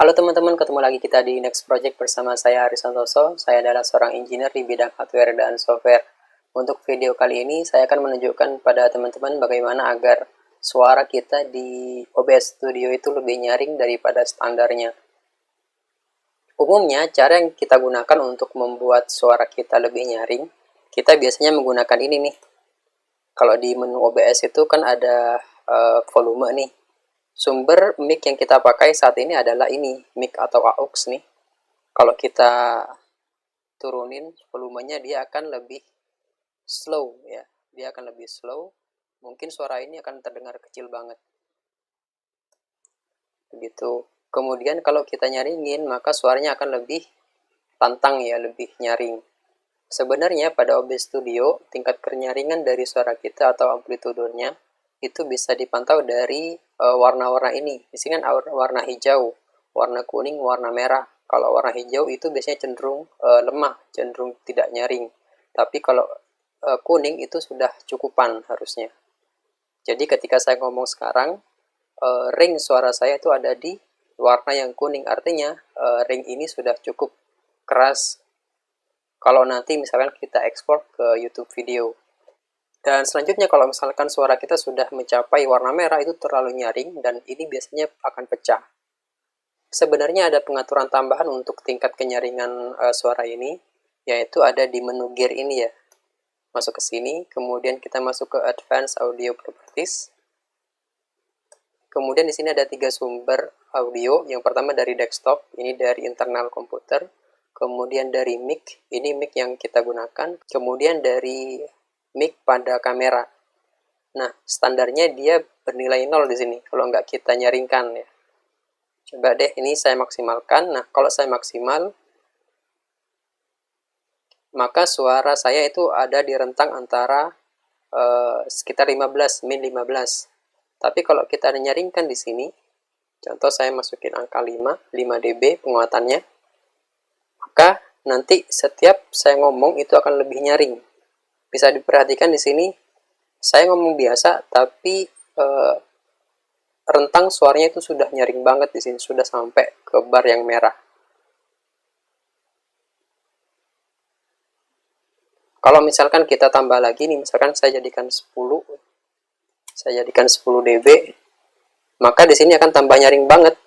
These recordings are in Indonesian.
Halo teman-teman, ketemu lagi kita di Next Project bersama saya Aris Santoso. Saya adalah seorang engineer di bidang hardware dan software. Untuk video kali ini, saya akan menunjukkan pada teman-teman bagaimana agar suara kita di OBS Studio itu lebih nyaring daripada standarnya. Umumnya, cara yang kita gunakan untuk membuat suara kita lebih nyaring, kita biasanya menggunakan ini nih. Kalau di menu OBS itu kan ada volume nih. Sumber mic yang kita pakai saat ini adalah ini, mic atau AUX nih. Kalau kita turunin volumenya, dia akan lebih slow ya. Dia akan lebih slow. Mungkin suara ini akan terdengar kecil banget. Begitu. Kemudian kalau kita nyaringin, maka suaranya akan lebih lantang ya, lebih nyaring. Sebenarnya pada OBS Studio, tingkat kenyaringan dari suara kita atau amplitudenya itu bisa dipantau dari warna-warna ini. Di sini kan warna hijau, warna kuning, warna merah. Kalau warna hijau itu biasanya cenderung lemah, cenderung tidak nyaring. Tapi kalau kuning itu sudah cukupan harusnya. Jadi ketika saya ngomong sekarang, ring suara saya itu ada di warna yang kuning. Artinya ring ini sudah cukup keras kalau nanti misalkan kita ekspor ke YouTube video. Dan selanjutnya kalau misalkan suara kita sudah mencapai warna merah itu terlalu nyaring dan ini biasanya akan pecah. Sebenarnya ada pengaturan tambahan untuk tingkat kenyaringan suara ini, yaitu ada di menu gear ini ya. Masuk ke sini, kemudian kita masuk ke Advanced Audio Properties. Kemudian di sini ada 3 sumber audio. Yang pertama dari desktop, ini dari internal komputer. Kemudian dari mic, ini mic yang kita gunakan. Kemudian dari mic pada kamera. Nah, standarnya dia bernilai 0 di sini, kalau nggak kita nyaringkan ya. Coba deh, ini saya maksimalkan. Nah, kalau saya maksimal, maka suara saya itu ada di rentang antara sekitar 15, min 15. Tapi kalau kita nyaringkan di sini, contoh saya masukin angka 5 dB penguatannya, maka nanti setiap saya ngomong itu akan lebih nyaring. Bisa diperhatikan di sini, saya ngomong biasa, tapi rentang suaranya itu sudah nyaring banget di sini, sudah sampai ke bar yang merah. Kalau misalkan kita tambah lagi nih, misalkan saya jadikan 10 dB, maka di sini akan tambah nyaring banget.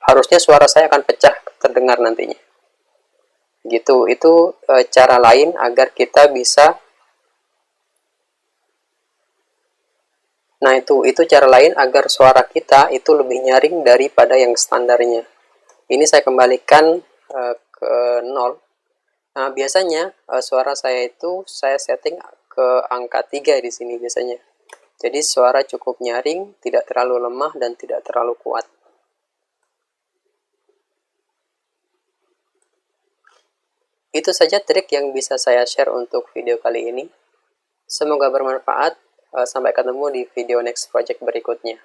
Harusnya suara saya akan pecah terdengar nantinya. Gitu, itu cara lain agar kita bisa. Nah, itu cara lain agar suara kita itu lebih nyaring daripada yang standarnya. Ini saya kembalikan ke 0. Nah, biasanya suara saya itu saya setting ke angka 3 di sini biasanya. Jadi suara cukup nyaring, tidak terlalu lemah dan tidak terlalu kuat. Itu saja trik yang bisa saya share untuk video kali ini. Semoga bermanfaat. Sampai ketemu di video next project berikutnya.